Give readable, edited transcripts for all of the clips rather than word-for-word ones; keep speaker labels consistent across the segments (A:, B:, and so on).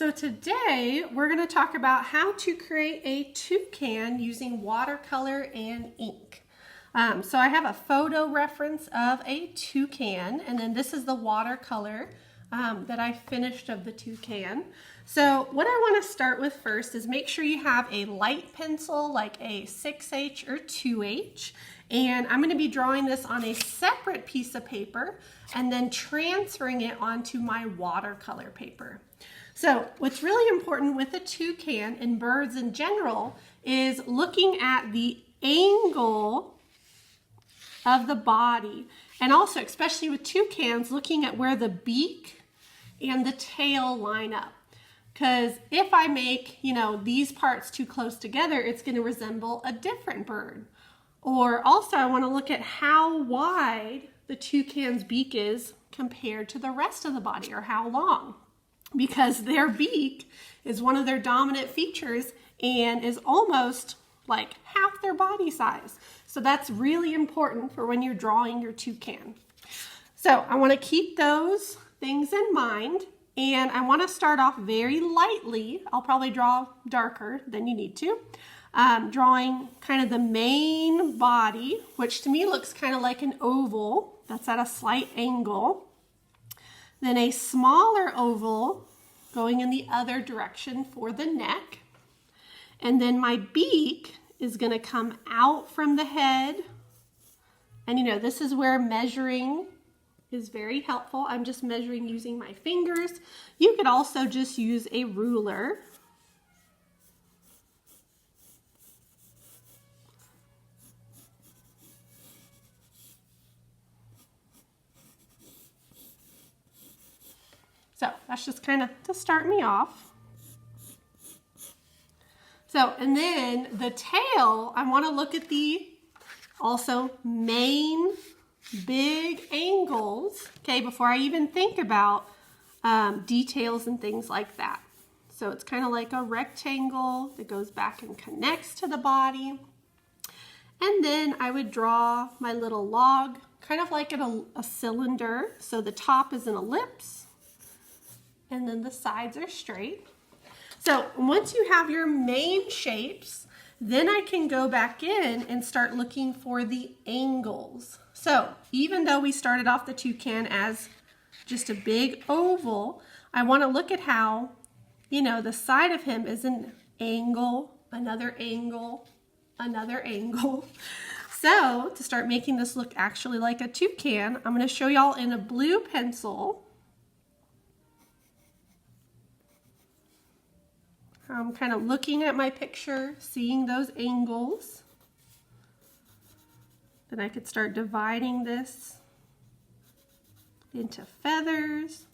A: So today we're going to talk about how to create a toucan using watercolor and ink. So I have a photo reference of a toucan, and then this is the watercolor that I finished of the toucan. So what I want to start with first is make sure you have a light pencil like a 6H or 2H, and I'm going to be drawing this on a separate piece of paper and then transferring it onto my watercolor paper. So what's really important with a toucan and birds in general is looking at the angle of the body, and also especially with toucans, looking at where the beak and the tail line up. Because if I make, these parts too close together, it's going to resemble a different bird. Or also I want to look at how wide the toucan's beak is compared to the rest of the body, or how long. Because their beak is one of their dominant features and is almost like half their body size. So that's really important for when you're drawing your toucan. So I want to keep those things in mind, and I want to start off very lightly. I'll probably draw darker than you need to. Drawing kind of the main body, which to me looks kind of like an oval that's at a slight angle. Then a smaller oval going in the other direction for the neck. And then my beak is going to come out from the head. And this is where measuring is very helpful. I'm just measuring using my fingers. You could also just use a ruler. So that's just kind of to start me off. So, and then the tail, I want to look at the also main big angles, okay, before I even think about details and things like that. So it's kind of like a rectangle that goes back and connects to the body. And then I would draw my little log, kind of like a cylinder. So the top is an ellipse, and then the sides are straight. So once you have your main shapes, then I can go back in and start looking for the angles. So even though we started off the toucan as just a big oval, I want to look at how, the side of him is an angle, another angle, another angle. So to start making this look actually like a toucan, I'm going to show y'all in a blue pencil. I'm kind of looking at my picture, seeing those angles. Then I could start dividing this into feathers.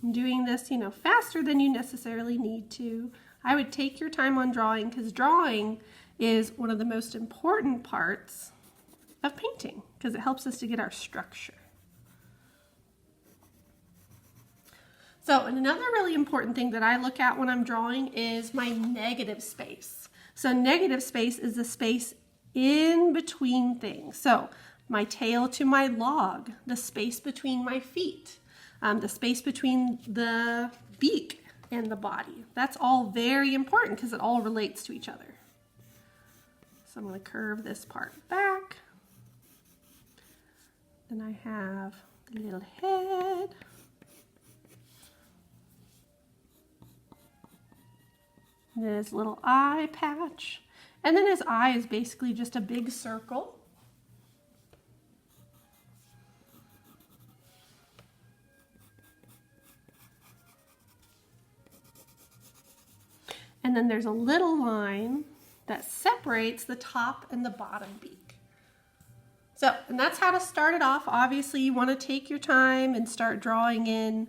A: I'm doing this, faster than you necessarily need to. I would take your time on drawing, because drawing is one of the most important parts of painting, because it helps us to get our structure. So another really important thing that I look at when I'm drawing is my negative space. So negative space is the space in between things. So my tail to my log, the space between my feet, the space between the beak and the body. That's all very important because it all relates to each other. So I'm going to curve this part back. Then I have the little head. And then his little eye patch. And then his eye is basically just a big circle. And then there's a little line that separates the top and the bottom beak. So, and that's how to start it off. Obviously, you want to take your time and start drawing in,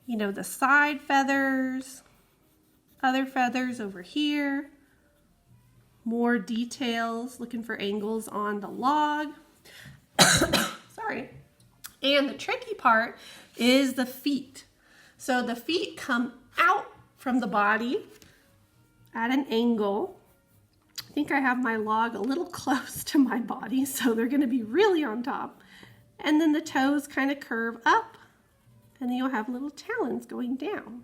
A: the side feathers, other feathers over here, more details, looking for angles on the log. Sorry. And the tricky part is the feet. So the feet come out from the body at an angle. I think I have my log a little close to my body, so they're going to be really on top. And then the toes kind of curve up and then you'll have little talons going down.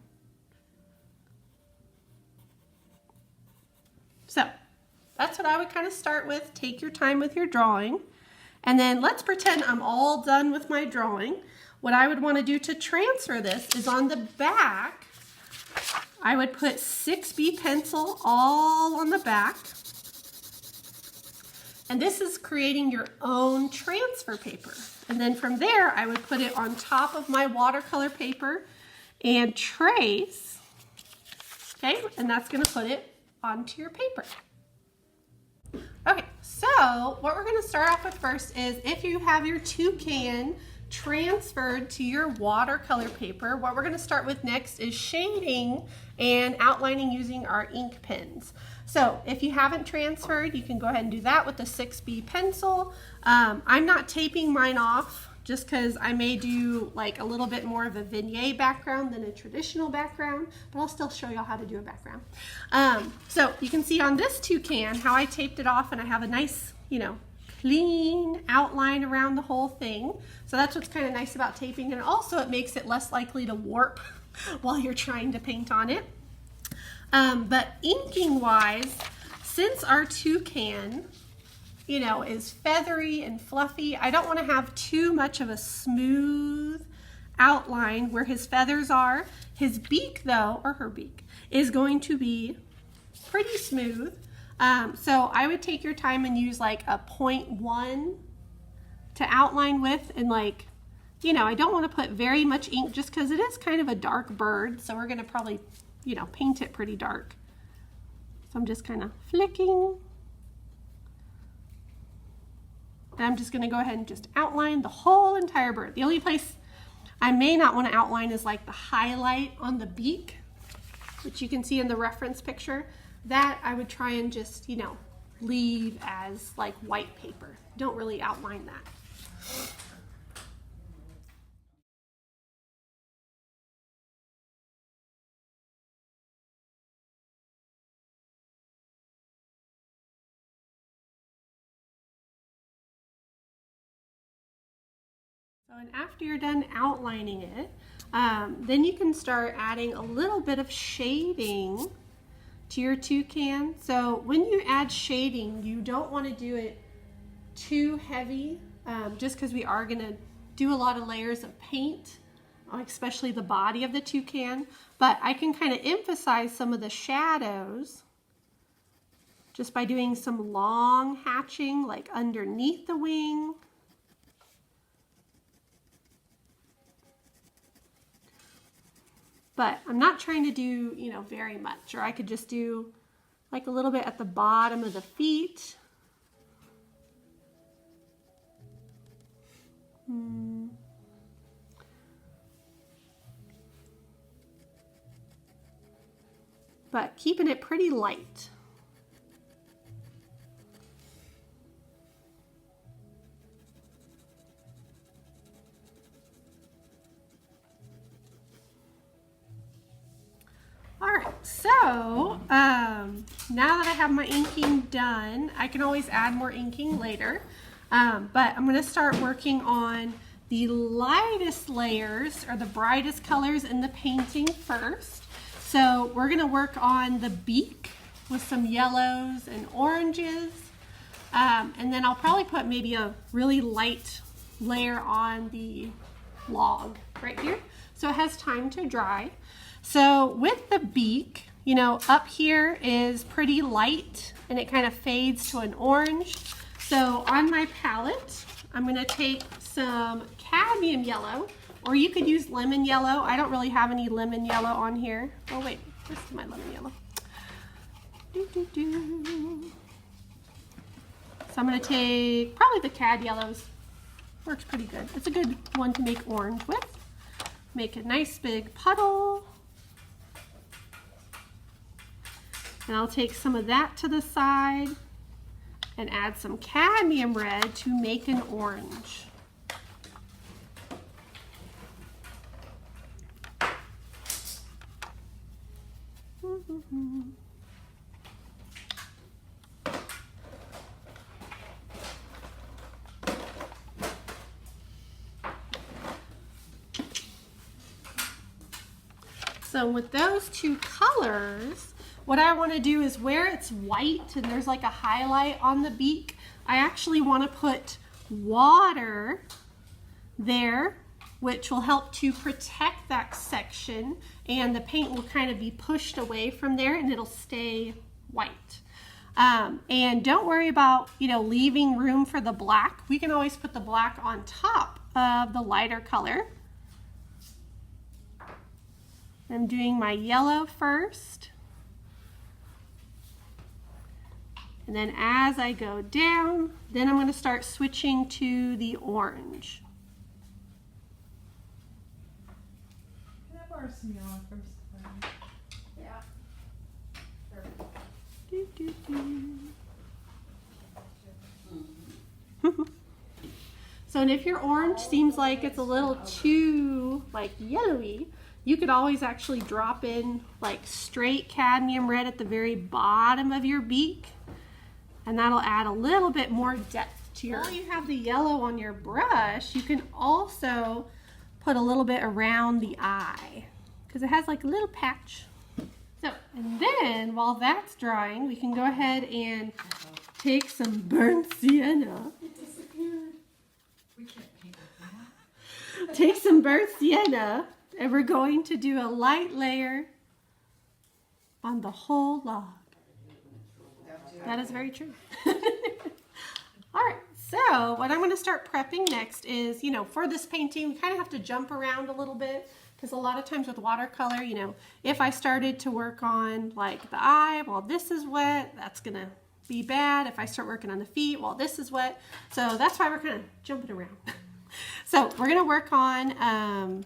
A: So that's what I would kind of start with. Take your time with your drawing. And then let's pretend I'm all done with my drawing. What I would want to do to transfer this is on the back, I would put 6B pencil all on the back. And this is creating your own transfer paper. And then from there, I would put it on top of my watercolor paper and trace, okay? And that's gonna put it onto your paper. Okay, so what we're gonna start off with first is if you have your toucan transferred to your watercolor paper, what we're gonna start with next is shading and outlining using our ink pens. So if you haven't transferred, you can go ahead and do that with the 6B pencil. I'm not taping mine off just because I may do like a little bit more of a vignette background than a traditional background, but I'll still show y'all how to do a background. So you can see on this toucan how I taped it off, and I have a nice, clean outline around the whole thing. So that's what's kind of nice about taping, and also it makes it less likely to warp while you're trying to paint on it. But inking wise, since our toucan, is feathery and fluffy, I don't want to have too much of a smooth outline where his feathers are. His beak though, or her beak, is going to be pretty smooth. So I would take your time and use like a 0.1 to outline with, and I don't want to put very much ink just because it is kind of a dark bird. So we're going to probably paint it pretty dark. So I'm just kind of flicking. And I'm just going to go ahead and just outline the whole entire bird. The only place I may not want to outline is like the highlight on the beak, which you can see in the reference picture. That I would try and just, leave as like white paper. Don't really outline that. So, and after you're done outlining it, then you can start adding a little bit of shading to your toucan. So when you add shading, you don't want to do it too heavy, just because we are going to do a lot of layers of paint, especially the body of the toucan. But I can kind of emphasize some of the shadows just by doing some long hatching, like underneath the wing. But I'm not trying to do, very much, or I could just do like a little bit at the bottom of the feet. But keeping it pretty light. So now that I have my inking done, I can always add more inking later, but I'm going to start working on the lightest layers or the brightest colors in the painting first. So we're going to work on the beak with some yellows and oranges, and then I'll probably put maybe a really light layer on the log right here so it has time to dry. So with the beak, up here is pretty light and it kind of fades to an orange. So on my palette, I'm going to take some cadmium yellow, or you could use lemon yellow. I don't really have any lemon yellow on here. Oh wait, this is my lemon yellow. So I'm going to take probably the cad yellows. Works pretty good. It's a good one to make orange with. Make a nice big puddle. And I'll take some of that to the side and add some cadmium red to make an orange. So with those two colors, what I want to do is where it's white and there's like a highlight on the beak, I actually want to put water there, which will help to protect that section, and the paint will kind of be pushed away from there and it'll stay white. And don't worry about, leaving room for the black. We can always put the black on top of the lighter color. I'm doing my yellow first. And then as I go down, then I'm going to start switching to the orange.
B: Can I borrow some yellow first?
C: Yeah.
A: Do, do, do. So, and if your orange seems like it's a little too yellowy, you could always actually drop in straight cadmium red at the very bottom of your beak, and that'll add a little bit more depth to your. While you have the yellow on your brush, you can also put a little bit around the eye because it has a little patch. So, and then while that's drying, we can go ahead and take some burnt sienna.
C: It disappeared. We can't paint with that.
A: Take some burnt sienna, and we're going to do a light layer on the whole log. That is very true. All right, so what I'm going to start prepping next is, for this painting, we kind of have to jump around a little bit. Because a lot of times with watercolor, if I started to work on the eye, well, this is wet, that's gonna be bad. If I start working on the feet, well, this is wet. So that's why we're kind of jumping around. So we're gonna work on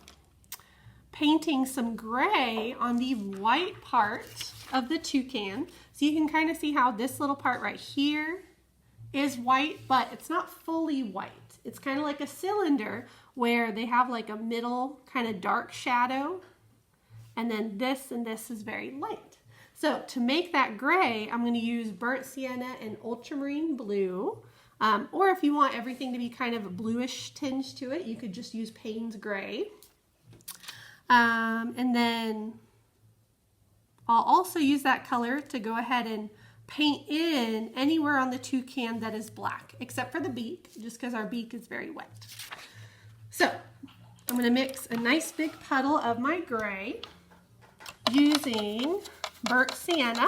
A: painting some gray on the white part of the toucan. So you can kind of see how this little part right here is white, but it's not fully white. It's kind of like a cylinder where they have a middle kind of dark shadow, and then this and this is very light. So to make that gray, I'm going to use burnt sienna and ultramarine blue, or if you want everything to be kind of a bluish tinge to it, you could just use Payne's gray. And then I'll also use that color to go ahead and paint in anywhere on the toucan that is black, except for the beak, just because our beak is very wet. So I'm going to mix a nice big puddle of my gray using burnt sienna,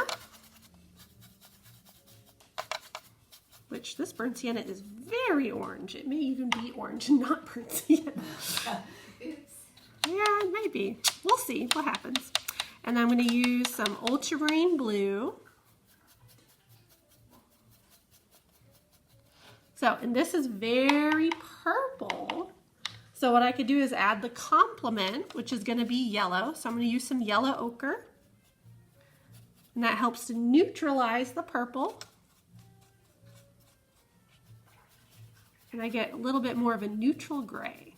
A: which this burnt sienna is very orange. It may even be orange and not burnt sienna. Yeah, it may be. We'll see what happens. And I'm going to use some ultramarine blue. So, and this is very purple. So what I could do is add the complement, which is going to be yellow. So I'm going to use some yellow ochre. And that helps to neutralize the purple. And I get a little bit more of a neutral gray.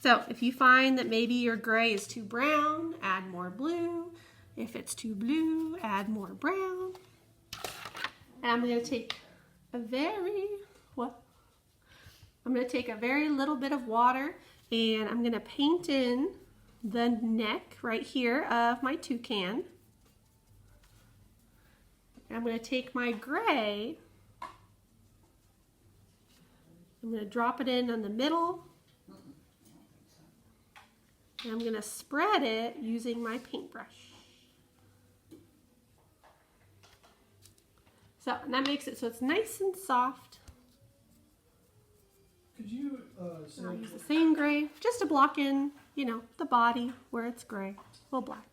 A: So if you find that maybe your gray is too brown, add more blue. If it's too blue, add more brown. And I'm going to take a very little bit of water, and I'm going to paint in the neck right here of my toucan. And I'm going to take my gray, I'm going to drop it in on the middle, and I'm going to spread it using my paintbrush. So, and that makes it so it's nice and soft.
D: Could you say...
A: I'll use the same gray just to block in, the body where it's gray, a little black.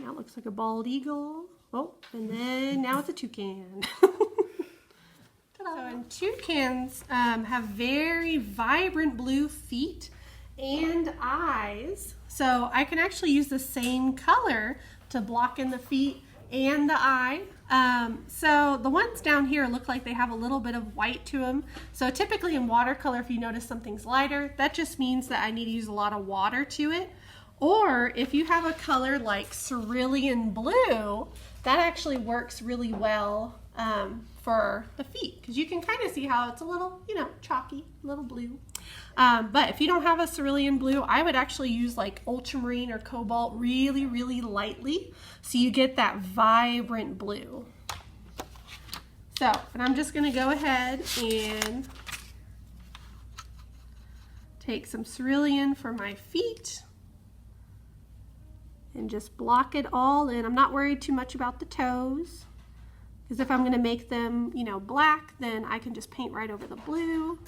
A: Now it looks like a bald eagle. Oh, and then now it's a toucan. So, and toucans have very vibrant blue feet and eyes. So I can actually use the same color to block in the feet and the eye. So the ones down here look like they have a little bit of white to them. So typically in watercolor, if you notice something's lighter, that just means that I need to use a lot of water to it. Or if you have a color like cerulean blue, that actually works really well for the feet, because you can kind of see how it's a little, you know, chalky, a little blue. But if you don't have a cerulean blue, I would actually use like ultramarine or cobalt really, really lightly, so you get that vibrant blue. So, and I'm just going to go ahead and take some cerulean for my feet and just block it all in. I'm not worried too much about the toes, because if I'm going to make them, you know, black, then I can just paint right over the blue.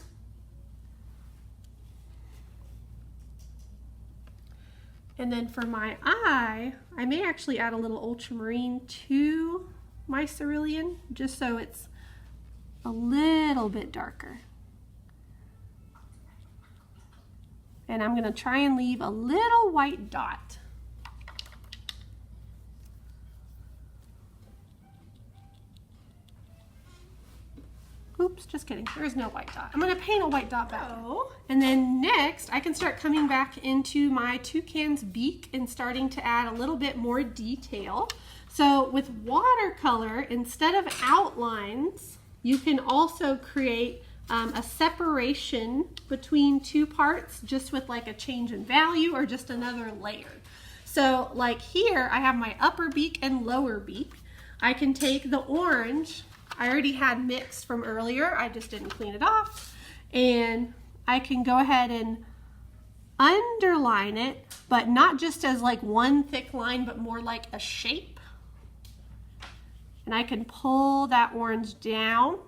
A: And then for my eye, I may actually add a little ultramarine to my cerulean, just so it's a little bit darker. And I'm going to try and leave a little white dot. Oops, just kidding. There's no white dot. I'm going to paint a white dot back. And then next, I can start coming back into my toucan's beak and starting to add a little bit more detail. So with watercolor, instead of outlines, you can also create a separation between two parts just with like a change in value or just another layer. So like here, I have my upper beak and lower beak. I can take the orange I already had mixed from earlier, I just didn't clean it off, and I can go ahead and underline it, but not just as like one thick line, but more like a shape. And I can pull that orange down,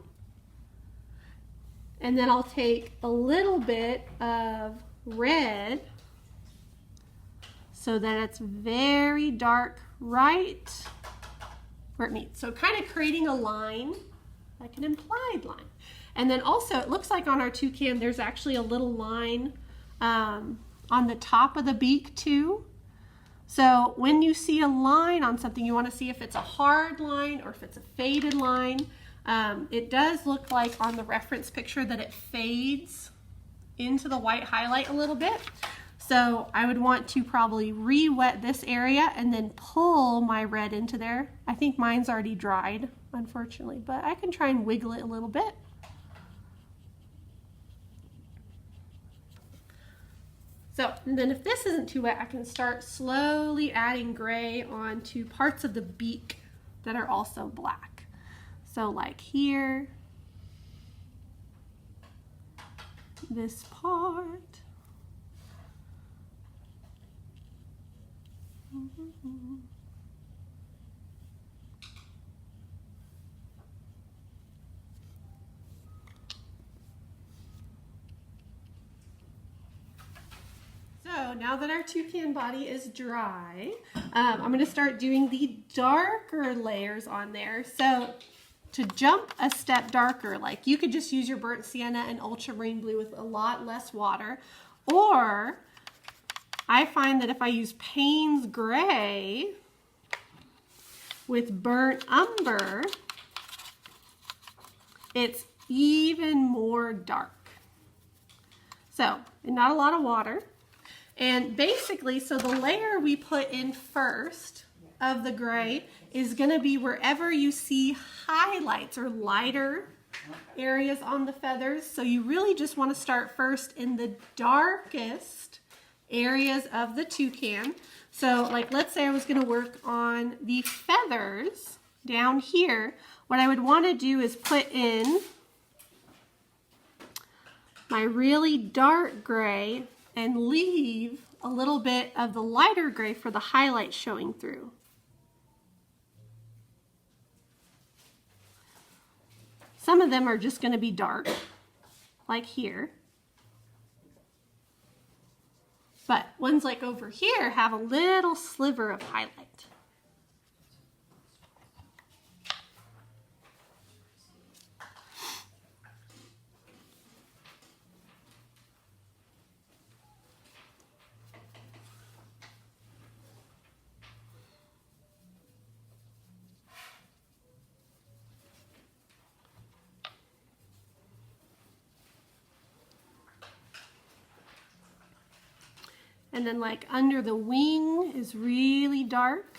A: and then I'll take a little bit of red so that it's very dark right where it meets. So kind of creating a line, like an implied line. And then also it looks like on our toucan there's actually a little line on the top of the beak too. So when you see a line on something, you want to see if it's a hard line or if it's a faded line. It does look like on the reference picture that it fades into the white highlight a little bit. So I would want to probably re-wet this area and then pull my red into there. I think mine's already dried, unfortunately, but I can try and wiggle it a little bit. So, and then if this isn't too wet, I can start slowly adding gray onto parts of the beak that are also black. So like here, this part. So now that our toucan body is dry, I'm going to start doing the darker layers on there. So to jump a step darker, like you could just use your burnt sienna and ultramarine blue with a lot less water, or I find that if I use Payne's Gray with burnt umber, it's even more dark. So, and not a lot of water. And basically, so the layer we put in first of the gray is going to be wherever you see highlights or lighter areas on the feathers. So you really just want to start first in the darkest areas of the toucan. So like let's say I was going to work on the feathers down here. What I would want to do is put in my really dark gray and leave a little bit of the lighter gray for the highlights showing through. Some of them are just going to be dark, like here. But ones like over here have a little sliver of highlight. And then like under the wing is really dark.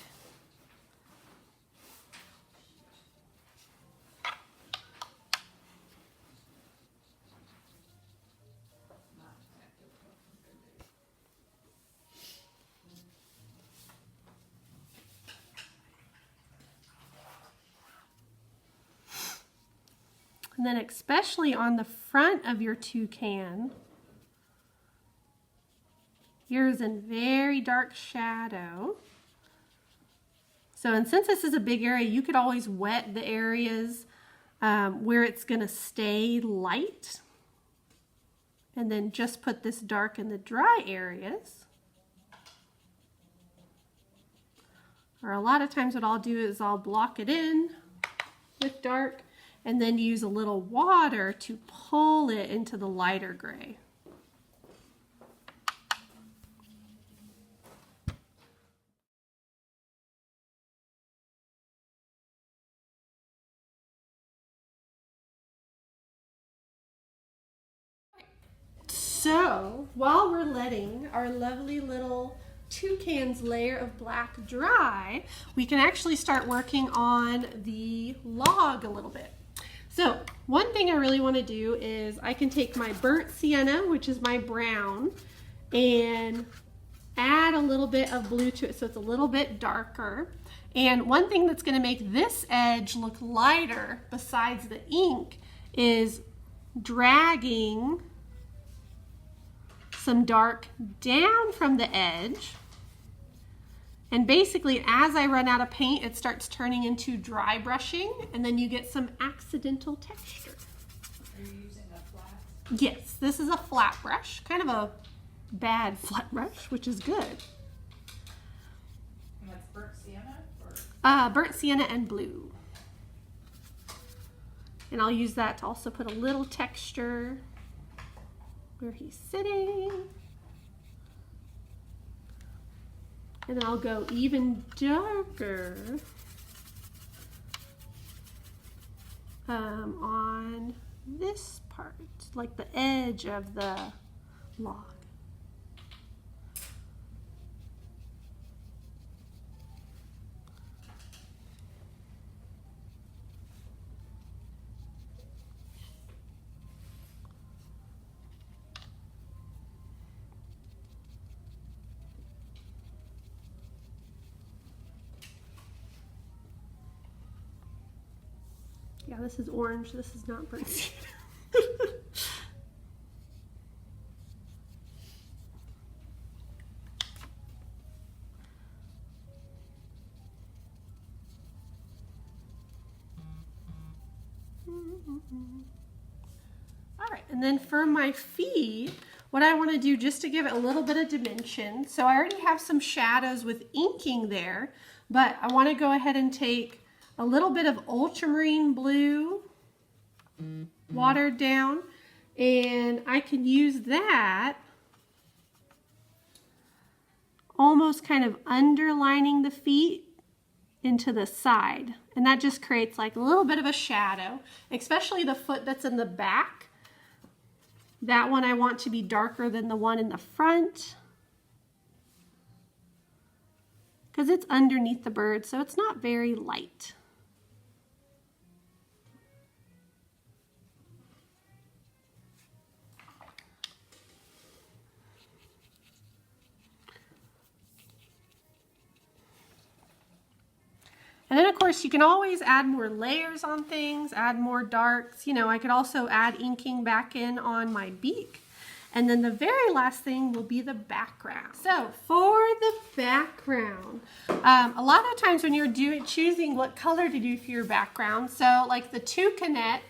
A: And then especially on the front of your toucan, here's a very dark shadow. So, and since this is a big area, you could always wet the areas where it's going to stay light. And then just put this dark in the dry areas. Or a lot of times what I'll do is I'll block it in with dark and then use a little water to pull it into the lighter gray. So while we're letting our lovely little toucan's layer of black dry, we can actually start working on the log a little bit. So one thing I really want to do is I can take my burnt sienna, which is my brown, and add a little bit of blue to it so it's a little bit darker. And one thing that's going to make this edge look lighter besides the ink is dragging some dark down from the edge. And basically, as I run out of paint, it starts turning into dry brushing, and then you get some accidental texture.
C: Are you using a flat?
A: Yes, this is a flat brush, kind of a bad flat brush, which is good.
C: And that's burnt sienna? Or?
A: Burnt sienna and blue. And I'll use that to also put a little texture where he's sitting. And then I'll go even darker on this part, like the edge of the log. Yeah, this is orange. This is not burnt sienna. All right, and then for my feet, what I want to do just to give it a little bit of dimension, so I already have some shadows with inking there, but I want to go ahead and take a little bit of ultramarine blue, watered down, and I can use that almost kind of underlining the feet into the side. And that just creates like a little bit of a shadow, especially the foot that's in the back. That one I want to be darker than the one in the front, because it's underneath the bird, so it's not very light. And then of course you can always add more layers on things, add more darks. You know, I could also add inking back in on my beak. And then the very last thing will be the background. So for the background, a lot of times when you're choosing what color to do for your background, so like the toucanette,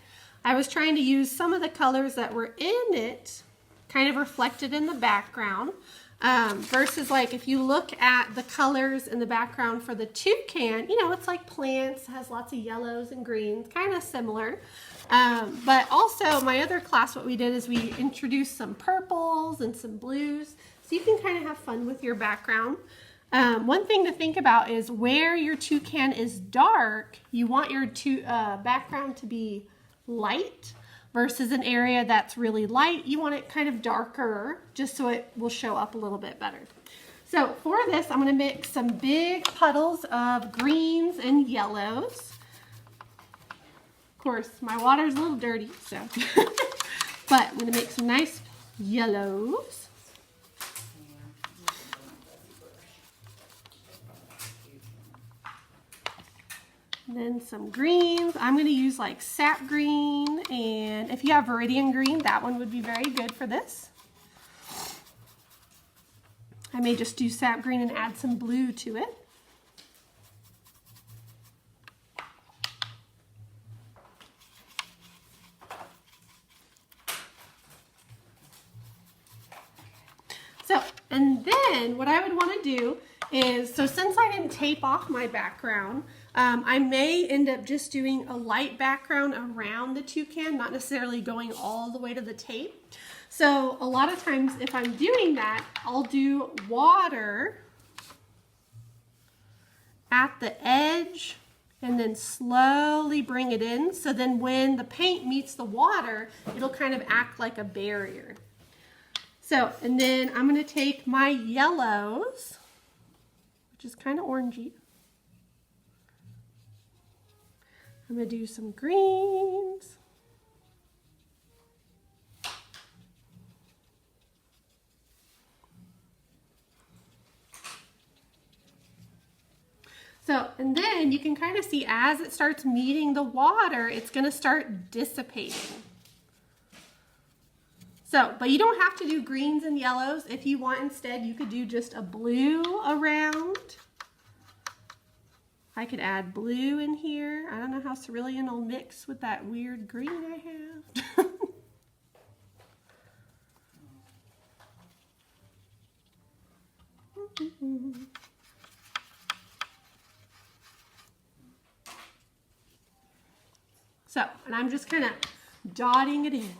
A: I was trying to use some of the colors that were in it kind of reflected in the background. Versus like if you look at the colors in the background for the toucan, you know, it's like plants, has lots of yellows and greens, kind of similar. But also my other class, what we did is we introduced some purples and some blues, so you can kind of have fun with your background. One thing to think about is where your toucan is dark, you want your background to be light. versus an area that's really light. You want it kind of darker just so it will show up a little bit better. So for this, I'm going to mix some big puddles of greens and yellows. Of course, my water is a little dirty, so. But I'm going to make some nice yellows. And then some greens. I'm going to use like sap green, and if you have viridian green, that one would be very good for this. I may just do sap green and add some blue to it. So, and then what I would want to do is, so since I didn't tape off my background, I may end up just doing a light background around the toucan, not necessarily going all the way to the tape. So a lot of times if I'm doing that, I'll do water at the edge and then slowly bring it in. So then when the paint meets the water, it'll kind of act like a barrier. So, and then I'm going to take my yellows, which is kind of orangey. I'm going to do some greens. So, and then you can kind of see as it starts meeting the water, it's going to start dissipating. So, but you don't have to do greens and yellows. If you want instead, you could do just a blue around. I could add blue in here. I don't know how cerulean will mix with that weird green I have. So, and I'm just kind of dotting it in.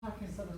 B: Talking instead of